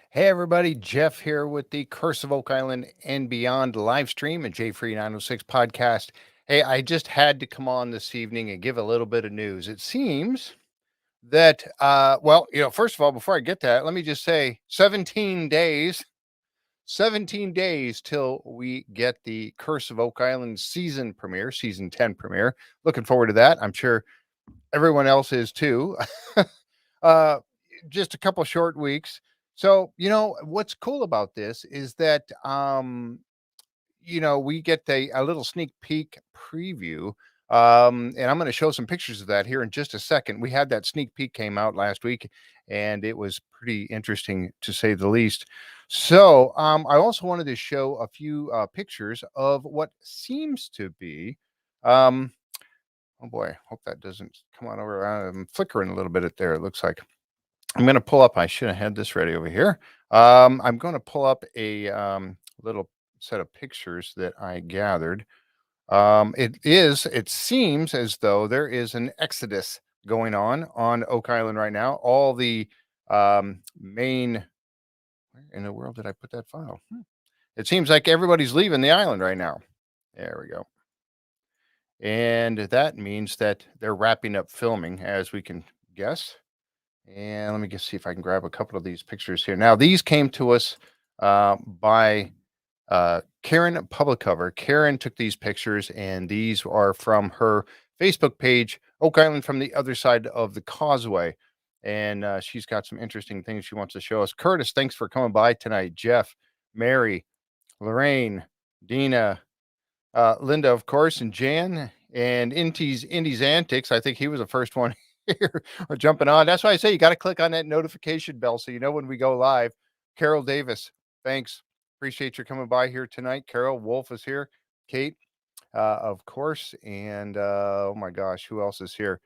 Hey everybody, Jeff here with the Curse of Oak Island and Beyond live stream and J Free 906 podcast. Hey, I just had to come on this evening and give a little bit of news. It seems that first of all, before I get that, let me just say 17 days till we get the Curse of Oak Island season premiere, season 10 premiere. Looking forward to that. I'm sure everyone else is too. uh, just a couple short weeks. So, what's cool about this is that, we get a little sneak peek preview. And I'm going to show some pictures of that here in just a second. We had that sneak peek came out last week, and it was pretty interesting to say the least. So, I also wanted to show a few pictures of what seems to be. Um, oh boy, hope that doesn't come on over. I'm flickering a little bit at there. It looks like. I'm going to pull up. I should have had this ready over here. I'm going to pull up a little set of pictures that I gathered. It seems as though there is an exodus going on Oak Island right now. All the main, where in the world did I put that file? It seems like everybody's leaving the island right now. There we go. And that means that they're wrapping up filming, as we can guess. And let me just see if I can grab a couple of these pictures here. Now, these came to us by Karen Publicover. Karen took these pictures, and these are from her Facebook page, Oak Island from the Other Side of the Causeway. And she's got some interesting things she wants to show us. Curtis, thanks for coming by tonight. Jeff, Mary, Lorraine, Dina, Linda, of course, and Jan, and Indy's Antics. I think he was the first one here jumping on. That's why I say you got to click on that notification bell so you know when we go live. Carol Davis, thanks. Appreciate you coming by here tonight. Carol Wolf is here. Kate, of course. And oh my gosh, who else is here?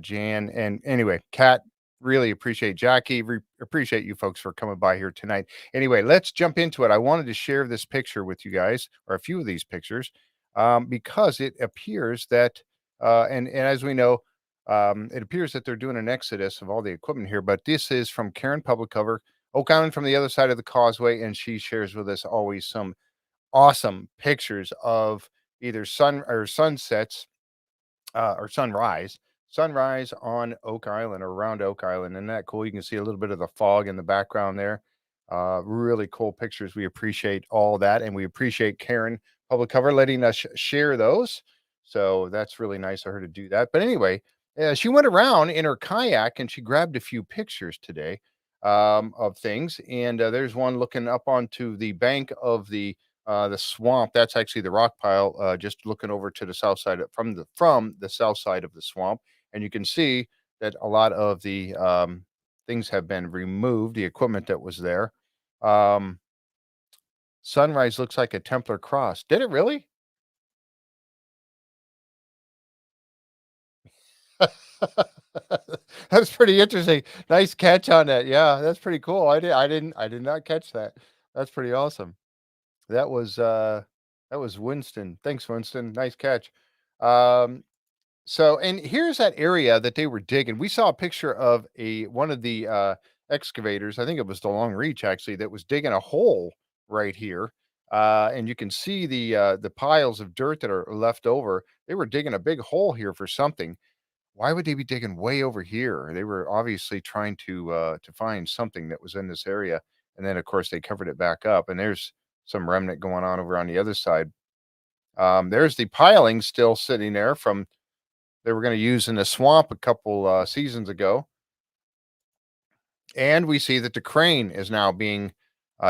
Jan. And anyway, Kat, really appreciate Jackie. Appreciate you folks for coming by here tonight. Anyway, let's jump into it. I wanted to share this picture with you guys, or a few of these pictures, because it appears that, and as we know, it appears that they're doing an exodus of all the equipment here. But this is from Karen Public Cover, Oak Island from the Other Side of the Causeway, and she shares with us always some awesome pictures of either sun or sunsets or sunrise on Oak Island or around Oak Island. Isn't that cool? You can see a little bit of the fog in the background there. Really cool pictures. We appreciate all that, and we appreciate Karen Public Cover letting us share those. So that's really nice of her to do that. But anyway, she went around in her kayak and she grabbed a few pictures today of things. And there's one looking up onto the bank of the swamp. That's actually the rock pile, just looking over to the south side from the south side of the swamp, and you can see that a lot of the things have been removed. The equipment that was there. Um, Sunrise looks like a Templar cross. Did it really? That's pretty interesting. Nice catch on that. Yeah, that's pretty cool. I did not catch that. That's pretty awesome. That was that was Winston. Thanks, Winston. Nice catch. Um, So, and here's that area that they were digging. We saw a picture of a one of the excavators. I think it was the Long Reach actually that was digging a hole right here. And you can see the piles of dirt that are left over. They were digging a big hole here for something. Why would they be digging way over here? They were obviously trying to find something that was in this area. And then of course they covered it back up. And there's some remnant going on over on the other side. There's the piling still sitting there from they were going to use in the swamp a couple seasons ago. And we see that the crane is now being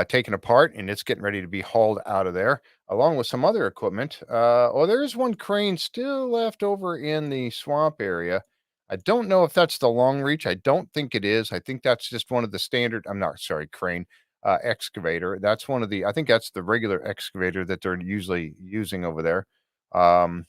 taken apart and it's getting ready to be hauled out of there, along with some other equipment. There is one crane still left over in the swamp area. I don't know if that's the long reach. I don't think it is. I think that's just one of the standard. I'm not sorry, crane excavator. That's one of the. I think that's the regular excavator that they're usually using over there. Um,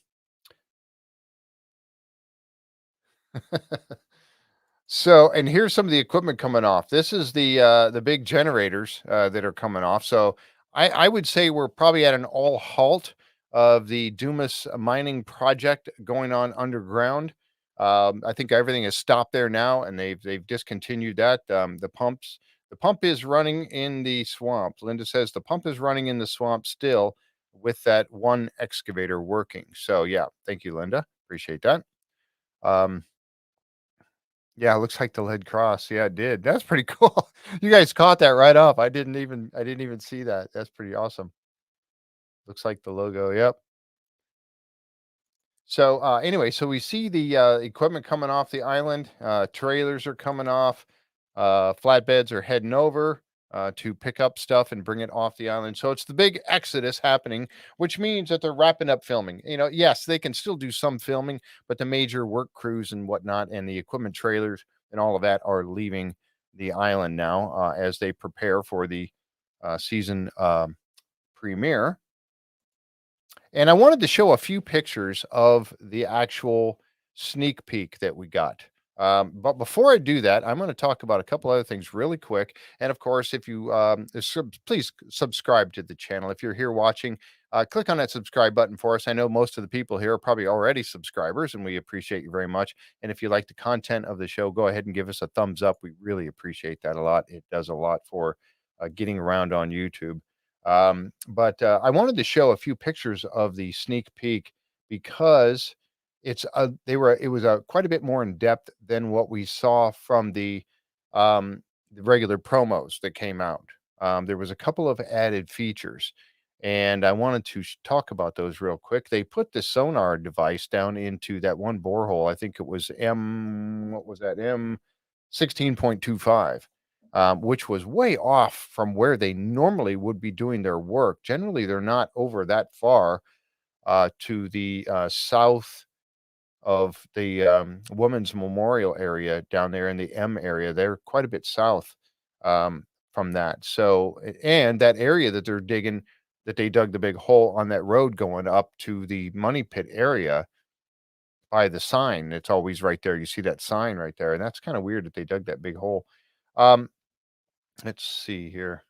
So, and here's some of the equipment coming off. This is the big generators that are coming off. So, I would say we're probably at an all halt of the Dumas mining project going on underground. I think everything is stopped there now, and they've discontinued that. The pumps, The pump is running in the swamp. Linda says the pump is running in the swamp still with that one excavator working. So yeah, thank you, Linda. Appreciate that. Um, yeah, it looks like the lead cross. Yeah, it did. That's pretty cool. You guys caught that right off. I didn't even see that. That's pretty awesome. Looks like the logo. Yep. So anyway, so we see the equipment coming off the island. Trailers are coming off. Flatbeds are heading over to pick up stuff and bring it off the island. So it's the big exodus happening, which means that they're wrapping up filming. Yes, they can still do some filming, but the major work crews and whatnot, and the equipment trailers and all of that are leaving the island now as they prepare for the season premiere. And I wanted to show a few pictures of the actual sneak peek that we got. But before I do that, I'm going to talk about a couple other things really quick. And of course, if you please subscribe to the channel. If you're here watching, click on that subscribe button for us. I know most of the people here are probably already subscribers, and we appreciate you very much. And if you like the content of the show, go ahead and give us a thumbs up. We really appreciate that a lot. It does a lot for getting around on YouTube. But I wanted to show a few pictures of the sneak peek because it was quite a bit more in depth than what we saw from the regular promos that came out. There was a couple of added features, and I wanted to talk about those real quick. They put the sonar device down into that one borehole. I think it was what was that? M16.25, which was way off from where they normally would be doing their work. Generally, they're not over that far to the south of the Women's Memorial area down there in the M area. They're quite a bit south from that. So, and that area that they're digging, that they dug the big hole on that road going up to the money pit area by the sign. It's always right there. You see that sign right there. And that's kind of weird that they dug that big hole. Um, let's see here.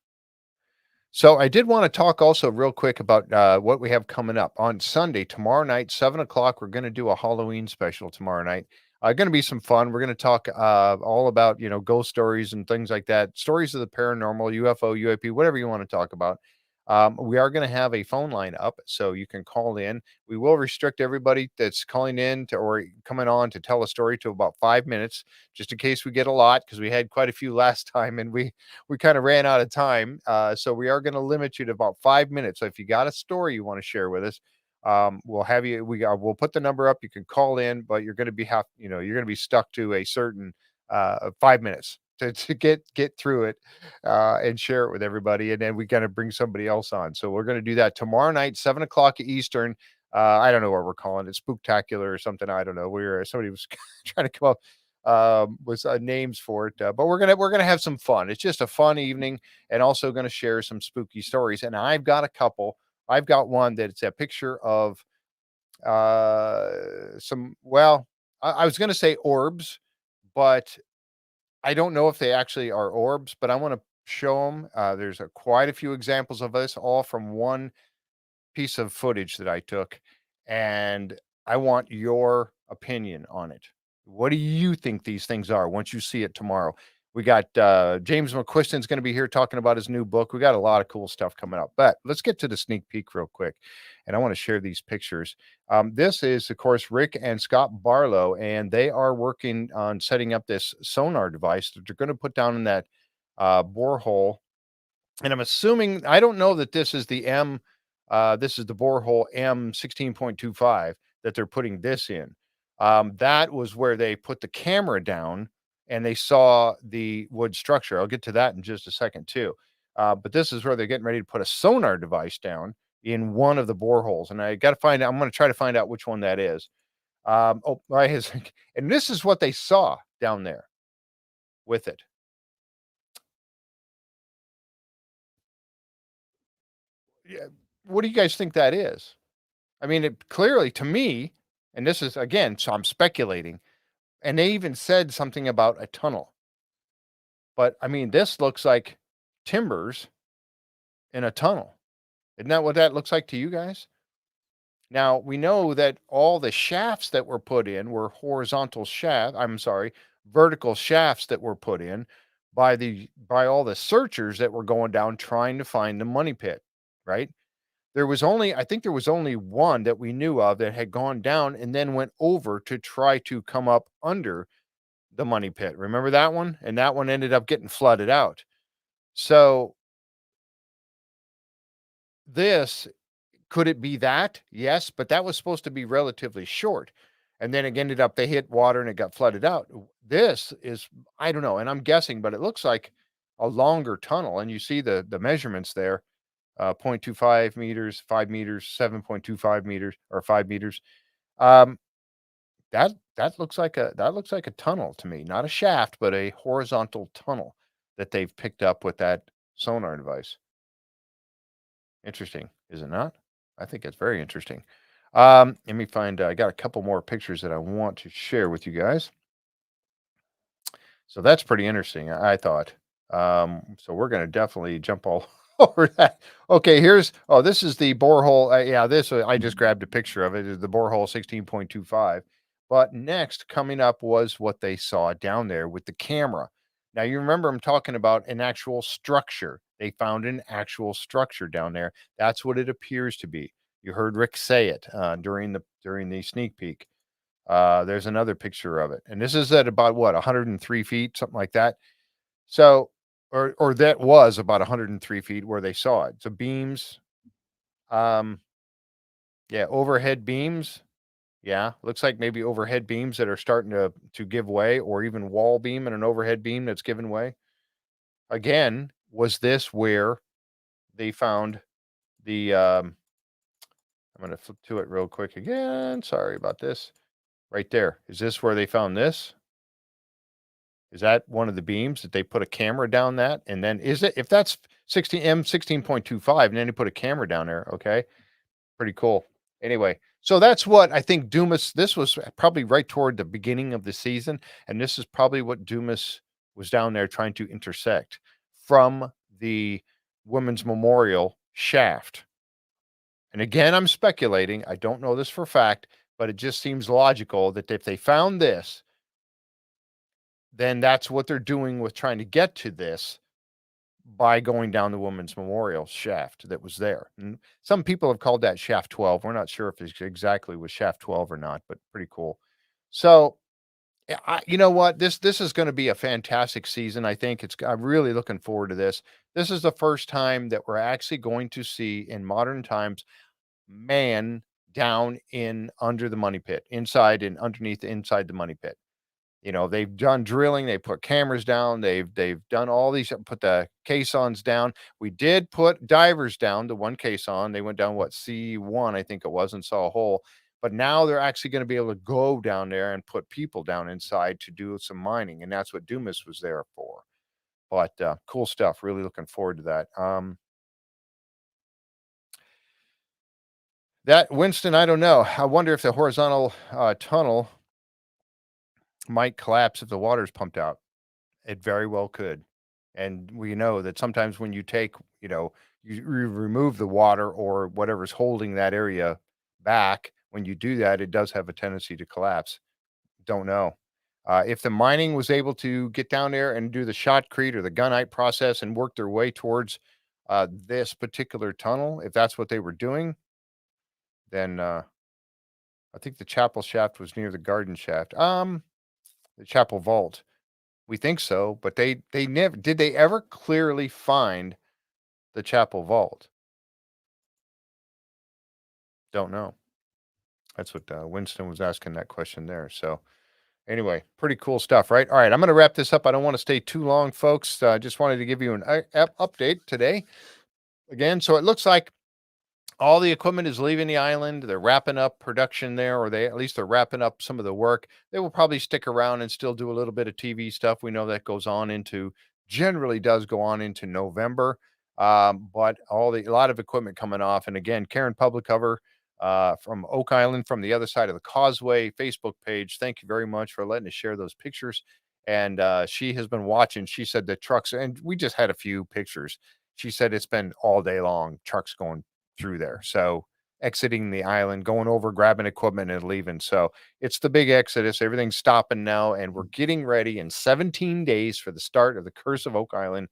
So I did want to talk also real quick about what we have coming up on Sunday, tomorrow night, 7 o'clock. We're going to do a Halloween special tomorrow night. Going to be some fun. We're going to talk all about ghost stories and things like that, stories of the paranormal, UFO, UAP, whatever you want to talk about. We are going to have a phone line up, so you can call in. We will restrict everybody that's calling in to or coming on to tell a story to about 5 minutes, just in case we get a lot, because we had quite a few last time, and we kind of ran out of time. So we are going to limit you to about 5 minutes. So if you got a story you want to share with us, we'll have you. We'll put the number up. You can call in, but you're going to you're going to be stuck to a certain 5 minutes to get through it and share it with everybody. And then we got to bring somebody else on. So we're going to do that tomorrow night, 7 o'clock Eastern. I don't know what we're calling it, spooktacular or something. I don't know. Somebody was trying to come up with names for it. But we're gonna have some fun. It's just a fun evening, and also going to share some spooky stories. And I've got a couple. I've got one that it's a picture of some. Well, I was going to say orbs, but I don't know if they actually are orbs. But I want to show them. There's quite a few examples of this, all from one piece of footage that I took, and I want your opinion on it. What do you think these things are once you see it tomorrow? We got James McQuiston's going to be here talking about his new book. We got a lot of cool stuff coming up, but let's get to the sneak peek real quick. And I want to share these pictures. This is, of course, Rick and Scott Barlow, and they are working on setting up this sonar device that they're going to put down in that borehole. And I'm assuming, I don't know that this is the borehole M16.25 that they're putting this in. That was where they put the camera down and they saw the wood structure. I'll get to that in just a second too. But this is where they're getting ready to put a sonar device down in one of the boreholes. And I got to find out, I'm going to try to find out which one that is. And this is what they saw down there with it. Yeah. What do you guys think that is? I mean, it clearly to me, and this is again, so I'm speculating, and they even said something about a tunnel. But I mean, this looks like timbers in a tunnel. Isn't that what that looks like to you guys? Now, we know that all the shafts that were put in were vertical shafts that were put in, by all the searchers that were going down trying to find the money pit, right? I think there was only one that we knew of that had gone down and then went over to try to come up under the money pit. Remember that one? And that one ended up getting flooded out. So this could it be that? Yes, but that was supposed to be relatively short. And then it ended up they hit water and it got flooded out. This is I don't know, and I'm guessing, but it looks like a longer tunnel. And you see the measurements there, 0.25 meters, 5 meters, 7.25 meters, or 5 meters. Um, that looks like a tunnel to me, not a shaft, but a horizontal tunnel that they've picked up with that sonar device. Interesting, is it not? I think it's very interesting. Let me find. I got a couple more pictures that I want to share with you guys. So that's pretty interesting, I thought. So we're going to definitely jump all over that. Okay, this is the borehole. Yeah, I just grabbed a picture of it. Is the borehole 16.25. But next coming up was what they saw down there with the camera. Now you remember I'm talking about an actual structure. They found an actual structure down there. That's what it appears to be. You heard Rick say it during the sneak peek. There's another picture of it, and this is at about what 103 feet, something like that. So, or that was about 103 feet where they saw it. So beams, um, yeah, overhead beams. Yeah, looks like maybe overhead beams that are starting to give way, or even wall beam and an overhead beam that's given way. Again, was this where they found the? I'm going to flip to it real quick again. Sorry about this. Right there. Is this where they found this? Is that one of the beams that they put a camera down that? And then is it if that's 16.25 and then you put a camera down there, okay? Pretty cool. Anyway, so that's what I think Dumas this was probably right toward the beginning of the season, and this is probably what Dumas was down there trying to intersect from the Women's Memorial shaft. And again, I'm speculating. I don't know this for a fact, but it just seems logical that if they found this, then that's what they're doing with trying to get to this by going down the Women's Memorial shaft that was there. And some people have called that shaft 12. We're not sure if it's exactly was shaft 12 or not, but pretty cool. So, you know what? This is going to be a fantastic season. I think I'm really looking forward to this. This is the first time that we're actually going to see in modern times man down in under the money pit, inside and underneath inside the money pit. You know, they've done drilling, they put cameras down, they've done all these put the caissons down. We did put divers down, the one caisson, they went down what, C1, I think it was, and saw a hole. But now they're actually gonna be able to go down there and put people down inside to do some mining, and that's what Dumas was there for. But, cool stuff, really looking forward to that. That Winston, I don't know. I wonder if the horizontal, tunnel might collapse if the water's pumped out. It very well could. And we know that sometimes when you take, you remove the water or whatever's holding that area back, when you do that, it does have a tendency to collapse. Don't know. If the mining was able to get down there and do the shotcrete or the gunite process and work their way towards this particular tunnel, if that's what they were doing, then I think the chapel shaft was near the garden shaft. The chapel vault. We think so, but they never did they ever clearly find the chapel vault? Don't know. That's what, Winston was asking that question there, so, anyway, pretty cool stuff, right? Alright, I'm gonna wrap this up, I don't wanna stay too long, folks, I just wanted to give you an update today. Again, so it looks like all the equipment is leaving the island. They're wrapping up production there, or they at least they're wrapping up some of the work. They will probably stick around and still do a little bit of TV stuff. We know that goes on into generally does go on into November. But a lot of equipment coming off. And again, Karen Public Cover from Oak Island from the other side of the causeway Facebook page. Thank you very much for letting us share those pictures. And she has been watching. She said the trucks, and we just had a few pictures. She said it's been all day long, trucks going through there. So exiting the island, going over, grabbing equipment, and leaving. So it's the big exodus. Everything's stopping now, and we're getting ready in 17 days for the start of the Curse of Oak Island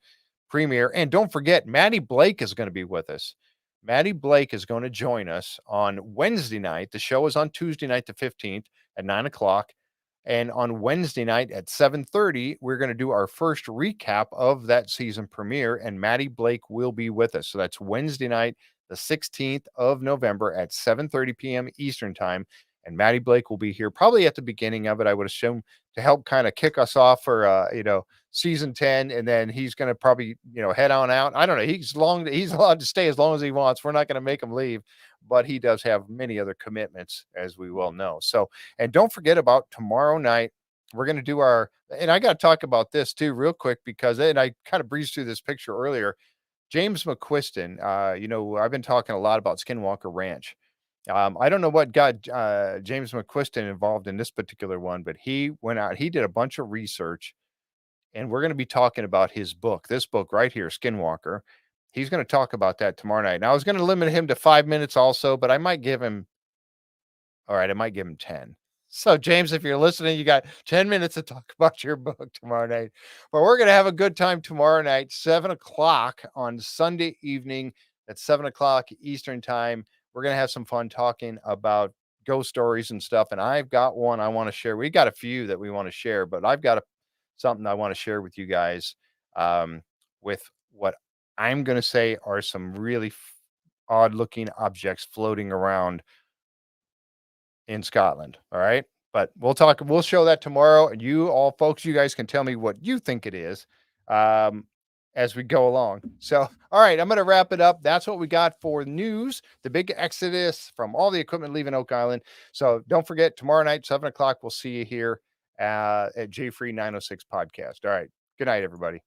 premiere. And don't forget, Maddie Blake is going to be with us. Maddie Blake is going to join us on Wednesday night. The show is on Tuesday night, the 15th at 9 o'clock. And on Wednesday night at 7:30, we're going to do our first recap of that season premiere, and Maddie Blake will be with us. So that's Wednesday night, the 16th of November at 7:30 p.m. Eastern time. And Maddie Blake will be here probably at the beginning of it, I would assume, to help kind of kick us off for season 10, and then he's going to probably, head on out. I don't know. He's allowed to stay as long as he wants. We're not going to make him leave, but he does have many other commitments, as we well know. So, and don't forget about tomorrow night. We're going to do and I got to talk about this too, real quick, because, and I kind of breezed through this picture earlier. James McQuiston, I've been talking a lot about Skinwalker Ranch. I don't know what got James McQuiston involved in this particular one, but he went out, he did a bunch of research, and we're going to be talking about his book, this book right here, Skinwalker. He's going to talk about that tomorrow night. Now, I was going to limit him to 5 minutes also, but I might give him, all right, I might give him 10. So, James, if you're listening, you got 10 minutes to talk about your book tomorrow night. But we're going to have a good time tomorrow night, 7 o'clock on Sunday evening at 7 o'clock Eastern time. We're going to have some fun talking about ghost stories and stuff. And I've got one I want to share. We got a few that we want to share, but I've got something I want to share with you guys, with what I'm going to say are some really odd looking objects floating around in Scotland. All right. But we'll show that tomorrow. And you all folks, you guys can tell me what you think it is, um, as we go along. So, all right, I'm going to wrap it up. That's what we got for news, the big exodus from all the equipment leaving Oak Island. So don't forget, tomorrow night, 7 o'clock, we'll see you here at J Free 906 podcast. All right. Good night, everybody.